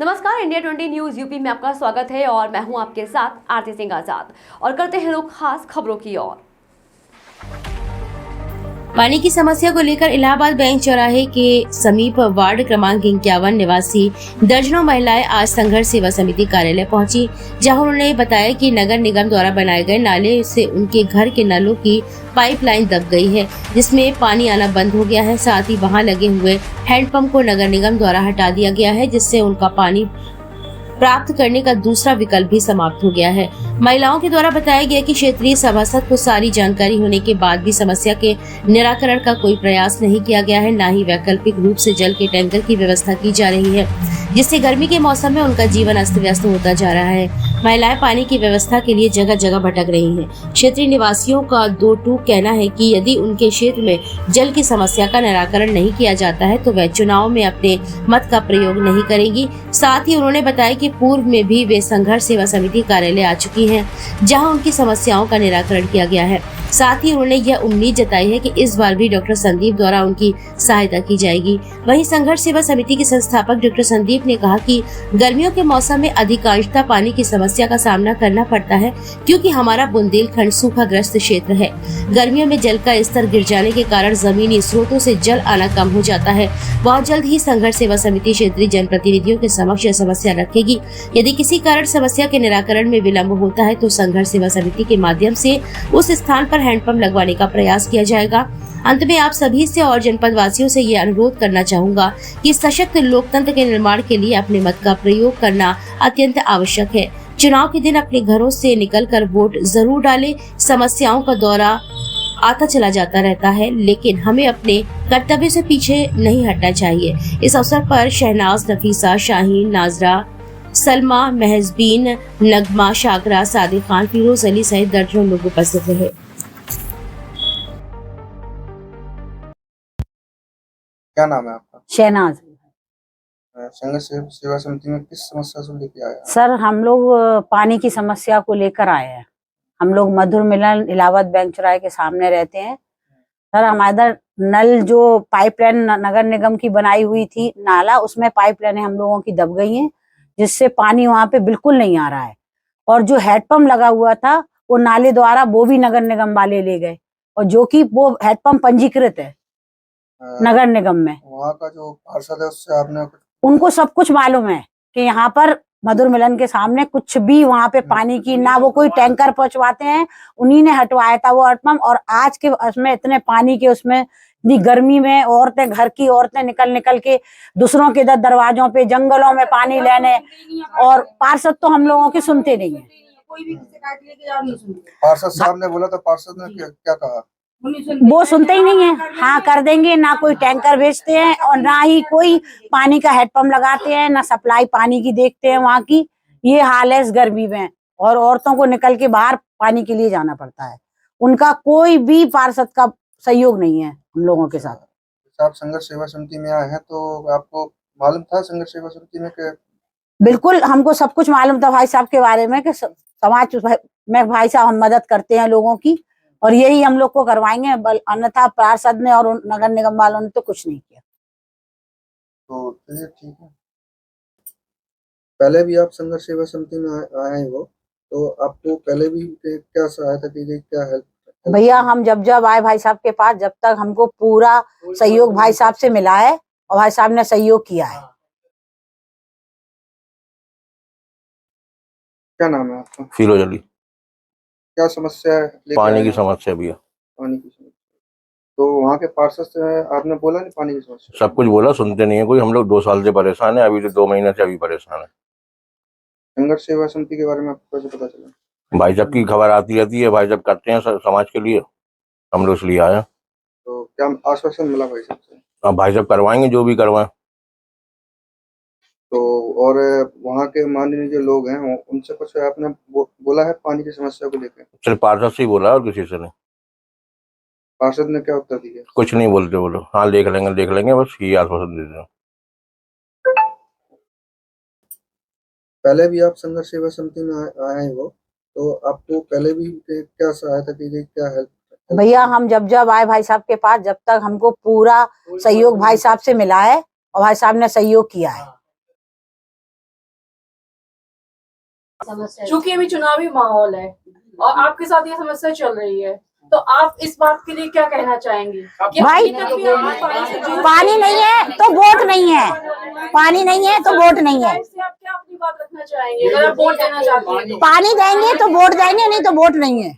नमस्कार, India 20 news UP में आपका स्वागत है और मैं हूं आपके साथ आरती सिंह आजाद। और करते हैं रुख खास खबरों की ओर। पानी की समस्या को लेकर इलाहाबाद बैंक चौराहे के समीप वार्ड क्रमांक 51 निवासी दर्जनों महिलाएं आज संघर्ष सेवा समिति कार्यालय पहुंची, जहां उन्होंने बताया कि नगर निगम द्वारा बनाए गए नाले से उनके घर के नलों की पाइपलाइन दब गई है, जिसमें पानी आना बंद हो गया है। साथ ही वहां लगे हुए हैंडपंप को नगर निगम द्वारा हटा दिया गया है, जिससे उनका पानी प्राप्त करने का दूसरा विकल्प भी समाप्त हो गया है। महिलाओं के द्वारा बताया गया कि क्षेत्रीय सभासद को सारी जानकारी होने के बाद भी समस्या के निराकरण का कोई प्रयास नहीं किया गया है, न ही वैकल्पिक रूप से जल के टैंकर की व्यवस्था की जा रही है, जिससे गर्मी के मौसम में उनका जीवन अस्त व्यस्त होता जा रहा है। महिलाएं पानी की व्यवस्था के लिए जगह जगह भटक रही हैं। क्षेत्रीय निवासियों का दो टूक कहना है कि यदि उनके क्षेत्र में जल की समस्या का निराकरण नहीं किया जाता है तो वह चुनाव में अपने मत का प्रयोग नहीं करेंगी। साथ ही उन्होंने बताया कि पूर्व में भी वे संघर्ष सेवा समिति कार्यालय आ चुकी हैं, जहां उनकी समस्याओं का निराकरण किया गया है। साथ ही उन्होंने यह उम्मीद जताई है कि इस बार भी डॉक्टर संदीप द्वारा उनकी सहायता की जाएगी। वहीं संघर्ष सेवा समिति के संस्थापक डॉक्टर संदीप ने कहा कि गर्मियों के मौसम में अधिकांशतः पानी की समस्या का सामना करना पड़ता है, क्योंकि हमारा बुंदेलखंड सूखाग्रस्त क्षेत्र है। गर्मियों में जल का स्तर गिर जाने के कारण जमीनी स्रोतों से जल आना कम हो जाता है। बहुत जल्द ही संघर्ष सेवा समिति क्षेत्रीय जनप्रतिनिधियों के समक्ष यह समस्या रखेगी। यदि किसी कारण समस्या के निराकरण में विलम्ब होता है तो संघर्ष सेवा समिति के माध्यम से उस स्थान पर हैंडपंप लगवाने का प्रयास किया जाएगा। अंत में आप सभी से और जनपद वासियों से ये अनुरोध करना चाहूंगा कि सशक्त लोकतंत्र के निर्माण के लिए अपने मत का प्रयोग करना अत्यंत आवश्यक है। चुनाव के दिन अपने घरों से निकलकर वोट जरूर डालें। समस्याओं का दौरा आता चला जाता रहता है, लेकिन हमें अपने कर्तव्य से पीछे नहीं हटना चाहिए। इस अवसर पर शहनाज, नफीसा, शाहीन, नाजरा, सलमा, महजबीन, नगमा, शाकरा, सादिक खान, फिरोज अली सहित दर्जनों लोग उपस्थित रहे। क्या नाम है आपका? शहनाज। संघर्ष सेवा समिति में किस समस्या से लेके आए हैं? सर, हम लोग पानी की समस्या को लेकर आए हैं। हम लोग मधुर मिलन इलाहाबाद बैंक चौराहे के सामने रहते हैं। सर, हमारे इधर नल जो पाइपलाइन नगर निगम की बनाई हुई थी नाला, उसमें पाइपलाइनें हम लोगों की दब गई हैं, जिससे पानी वहां पे बिल्कुल नहीं आ रहा है। और जो हैंडपंप लगा हुआ था वो नाले द्वारा वो भी नगर निगम वाले ले गए, और जो कि वो हैंडपंप पंजीकृत है नगर निगम में। वहाँ का जो पार्षद है उससे आपने उनको सब कुछ मालूम है कि यहाँ पर मधुर मिलन के सामने कुछ भी वहां पे पानी की ना वो कोई टैंकर पहुंचवाते हैं। उन्हीं ने हटवाया था वो हैंडपंप। और आज के उसमें इतने पानी के उसमें इतनी गर्मी में औरतें, घर की औरतें निकल निकल के दूसरों के दरवाजों पे, जंगलों में पानी लेने, और पार्षद तो हम लोगों की सुनते नहीं है। पार्षद साहब ने बोला था, पार्षद ने क्या कहा? वो सुनते ही नहीं है। हाँ कर देंगे, ना कोई टैंकर भेजते हैं और ना ही कोई पानी का हैंडपंप लगाते हैं, ना सप्लाई पानी की देखते हैं वहाँ की। ये हाल है इस गर्मी में, और औरतों को निकल के बाहर पानी के लिए जाना पड़ता है। उनका कोई भी पार्षद का सहयोग नहीं है हम लोगों के साथ। आप संघर्ष सेवा समिति में आए हैं तो आपको मालूम था संघर्ष सेवा समिति में के? बिल्कुल, हमको सब कुछ मालूम था भाई साहब के बारे में कि समाज में भाई साहब हम मदद करते हैं लोगों की, और यही हम लोग को करवाएंगे। अन्यथा पार्षद ने और नगर निगम वालों ने तो कुछ नहीं किया। तो चलिए ठीक है। पहले भी आप संघर्ष सेवा समिति में आए हो तो आपको पहले भी क्या सहायता की गई, क्या हेल्प? भैया, हम जब जब आए भाई साहब के पास, जब तक हमको पूरा सहयोग भाई साहब से मिला है और भाई साहब ने सहयोग किया है। क्या नाम है आपका? फिरोज अली। क्या समस्या है? पानी की समस्या भैया। पानी की समस्या। तो वहाँ के पार्षद से आपने बोला नहीं पानी की समस्या? सब कुछ बोला, सुनते नहीं है कोई। हम लोग 2 साल से परेशान है, अभी तो 2 महीने से अभी परेशान है। संघर्ष सेवा समिति के बारे में आपको कैसे पता चला? भाई साहब की खबर आती रहती है, भाई साहब करते हैं समाज के लिए, हम लोग इसलिए आए। तो क्या आश्वासन मिला भाई साहब से? अब भाई साहब करवाएंगे जो भी करवाएं। तो और वहाँ के माननीय जो लोग हैं उनसे कुछ आपने बोला है पानी की समस्या को लेकर? सिर्फ पार्षद से ही बोला और किसी से नहीं। पार्षद ने क्या उत्तर दिया? कुछ नहीं बोलते वो लोग। हाँ देख लेंगे, बस ये आश्वासन देते हैं। पहले भी आप संघर्ष सेवा समिति में आए हो तो आपको पहले भी क्या सहायता की गई, क्या हेल्प? भैया, हम जब जब आए भाई साहब के पास, जब तक हमको पूरा सहयोग भाई साहब से मिला है और भाई साहब ने सहयोग किया है। चूंकि अभी चुनावी माहौल है और आपके साथ ये समस्या चल रही है, तो आप इस बात के लिए क्या कहना चाहेंगे कि भाई, अभी तक भी आप पानी से जुड़े पानी नहीं है तो वोट नहीं है, पानी नहीं है तो वोट नहीं है। इससे आप क्या अपनी बात रखना चाहेंगे अगर आप वोट देना चाहते हैं तो? पानी देंगे तो वोट देंगे, नहीं तो वोट नहीं है।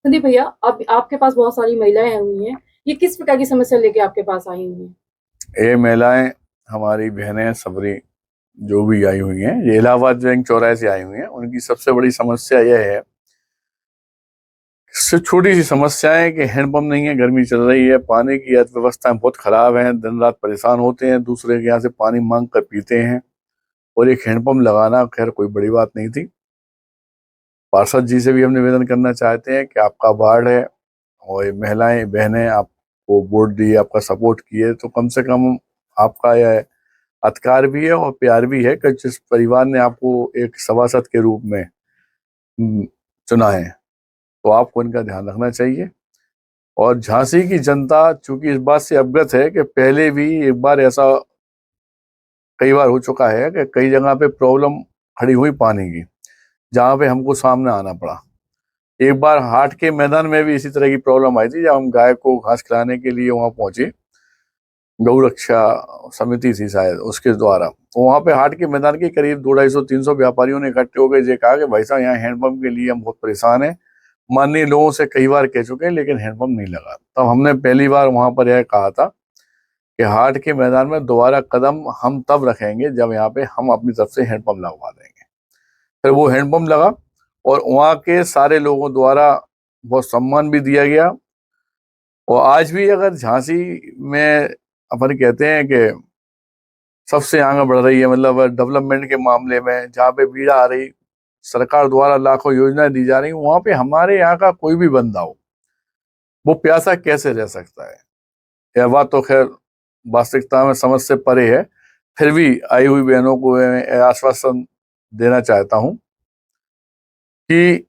संदीप भैया, अब आपके पास बहुत सारी महिलाएं आई हुई हैं, ये किस प्रकार की समस्या लेके आपके पास आई हुई हैं? ये महिलाएं हमारी बहनें सबरी जो भी आई हुई हैं, ये इलाहाबाद बैंक चौराहे से आई हुई हैं। उनकी सबसे बड़ी समस्या यह है, सिर्फ छोटी सी समस्या है कि हैंडपंप नहीं है, गर्मी चल रही है, पानी की अर्थव्यवस्था बहुत खराब है, दिन रात परेशान होते हैं, दूसरे के यहाँ से पानी मांग कर पीते हैं। और एक हैंडपंप लगाना खैर कोई बड़ी बात नहीं थी। पार्षद जी से भी हम निवेदन करना चाहते हैं कि आपका वार्ड है और ये महिलाएं बहनें आपको वोट दिए, आपका सपोर्ट किए, तो कम से कम आपका यह अधिकार भी है और प्यार भी है कि जिस परिवार ने आपको एक सभासद के रूप में चुना है, तो आपको इनका ध्यान रखना चाहिए। और झांसी की जनता चूंकि इस बात से अवगत है कि पहले भी एक बार ऐसा कई बार हो चुका है कि कई जगह पे प्रॉब्लम खड़ी हुई पानी की, जहाँ पे हमको सामने आना पड़ा। एक बार हाट के मैदान में भी इसी तरह की प्रॉब्लम आई थी, जब हम गाय को घास खिलाने के लिए वहां पहुंचे, गौ रक्षा समिति थी शायद उसके द्वारा, तो वहां पे हाट के मैदान के करीब 200-250-300 व्यापारियों ने इकट्ठे होकर ये कहा कि भाई साहब यहाँ हैंडपंप के लिए हम बहुत परेशान हैं, माननीय लोगों से कई बार कह चुके हैं लेकिन हैंडपंप नहीं लगा। तब हमने पहली बार वहां पर यह कहा था कि हाट के मैदान में दोबारा कदम हम तब रखेंगे जब यहाँ पे हम अपनी तरफ से हैंडपंप लगवा देंगे। फिर वो हैंडपंप लगा और वहाँ के सारे लोगों द्वारा बहुत सम्मान भी दिया गया। और आज भी अगर झांसी में अपन कहते हैं कि सबसे आगे बढ़ रही है, मतलब डेवलपमेंट के मामले में जहाँ पे भीड़ आ रही, सरकार द्वारा लाखों योजनाएं दी जा रही, वहां पे हमारे यहाँ का कोई भी बंदा हो वो प्यासा कैसे रह सकता है? यह बात तो खैर वास्तविकता में समझ से परे है। फिर भी आई हुई बहनों को मैं आश्वासन देना चाहता हूं कि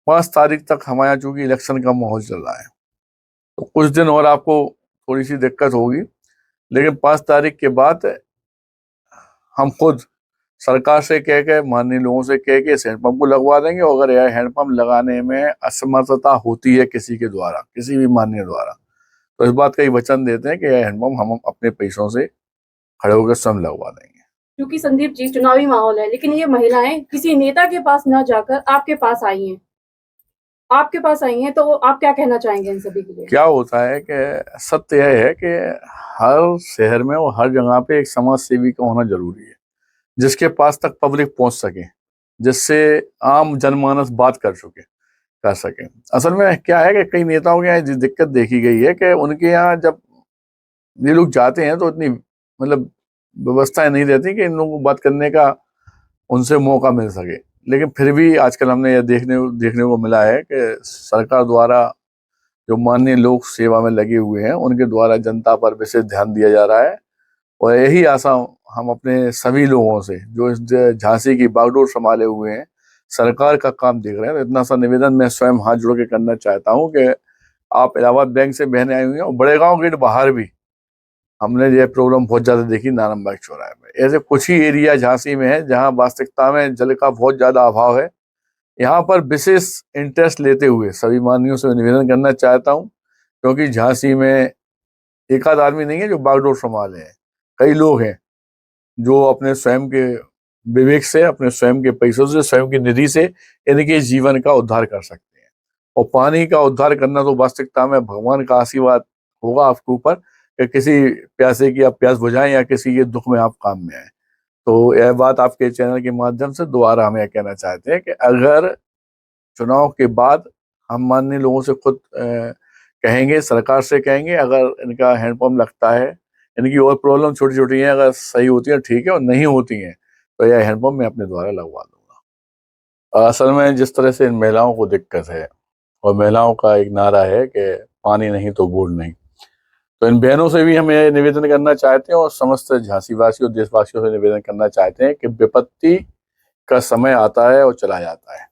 5 तारीख तक हमारे यहाँ चूंकि इलेक्शन का माहौल चल रहा है, तो कुछ दिन और आपको थोड़ी सी दिक्कत होगी, लेकिन 5 तारीख के बाद हम खुद सरकार से कह के, माननीय लोगों से कह के इस हैंडपंप को लगवा देंगे। और अगर यह हैंडपंप लगाने में असमर्थता होती है किसी के द्वारा, किसी भी माननीय द्वारा, तो इस बात का ही वचन देते हैं कि यह हैंडपंप हम अपने पैसों से खड़े होकर स्वयं लगवा देंगे। क्योंकि संदीप जी, चुनावी माहौल है, लेकिन ये महिलाएं किसी नेता के पास न जाकर आपके पास आई हैं, आपके पास आई हैं, तो आप क्या कहना चाहेंगे इन सभी के लिए? क्या होता है कि सत्य यह है कि हर शहर में और हर जगह पे एक समाज सेवी का होना जरूरी है, जिसके पास तक पब्लिक पहुंच सके, जिससे आम जनमानस बात कर सके। असल में क्या है कि कई नेताओं के यहाँ दिक्कत देखी गई है कि उनके यहाँ जब ये लोग जाते हैं तो इतनी मतलब व्यवस्थाएं नहीं रहती कि इन लोगों को बात करने का उनसे मौका मिल सके। लेकिन फिर भी आजकल हमने यह देखने को मिला है कि सरकार द्वारा जो माननीय लोग सेवा में लगे हुए हैं उनके द्वारा जनता पर विशेष ध्यान दिया जा रहा है। और यही आशा हम अपने सभी लोगों से जो इस झांसी की बागडोर संभाले हुए हैं, सरकार का काम देख रहे हैं, तो इतना सा निवेदन मैं स्वयं हाथ जोड़ के करना चाहता हूं कि आप इलाहाबाद बैंक से बहने आई हुई हैं और बड़े गांव गेट बाहर भी हमने ये प्रॉब्लम बहुत ज्यादा देखी नानमबाग चौराहे में। ऐसे कुछ ही एरिया झांसी में है जहां वास्तविकता में जल का बहुत ज्यादा अभाव है। यहाँ पर विशेष इंटरेस्ट लेते हुए सभी माननीयों से निवेदन करना चाहता हूँ, क्योंकि झांसी में एक आध आदमी नहीं है जो बागडोर संभाले हैं, कई लोग हैं जो अपने स्वयं के विवेक से, अपने स्वयं के पैसों से, स्वयं की निधि से इनके जीवन का उद्धार कर सकते हैं। और पानी का उद्धार करना तो वास्तविकता में भगवान का आशीर्वाद होगा आपके ऊपर कि किसी प्यासे की आप प्यास बुझाएं या किसी के दुख में आप काम में आए। तो यह बात आपके चैनल के माध्यम से दोबारा हम यह कहना चाहते हैं कि अगर चुनाव के बाद हम माननीय लोगों से खुद कहेंगे, सरकार से कहेंगे, अगर इनका हैंडपंप लगता है, इनकी और प्रॉब्लम छोटी छोटी हैं, अगर सही होती है ठीक है, और नहीं होती हैं तो यह हैंडपंप मैं अपने द्वारा लगवा दूंगा। असल में जिस तरह से इन महिलाओं को दिक्कत है और महिलाओं का एक नारा है कि पानी नहीं तो वोट नहीं, तो इन बहनों से भी हम ये निवेदन करना चाहते हैं और समस्त झांसी वासियों और देशवासियों से निवेदन करना चाहते हैं कि विपत्ति का समय आता है और चला जाता है।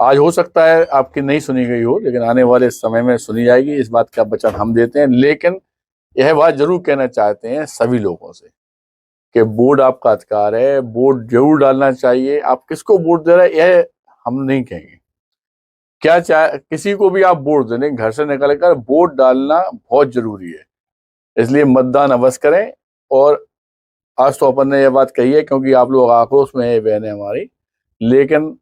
आज हो सकता है आपकी नहीं सुनी गई हो, लेकिन आने वाले समय में सुनी जाएगी, इस बात का वचन हम देते हैं। लेकिन यह बात जरूर कहना चाहते हैं सभी लोगों से कि वोट आपका अधिकार है, वोट जरूर डालना चाहिए। आप किसको वोट दे रहे हैं यह हम नहीं कहेंगे, क्या चाहे किसी को भी आप वोट दे दें, घर से निकलकर वोट डालना बहुत जरूरी है। इसलिए मतदान अवश्य करें। और आज तो अपन ने यह बात कही है क्योंकि आप लोग आक्रोश में है बहनें हमारी, लेकिन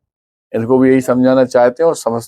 इनको भी यही समझाना चाहते हैं और समझ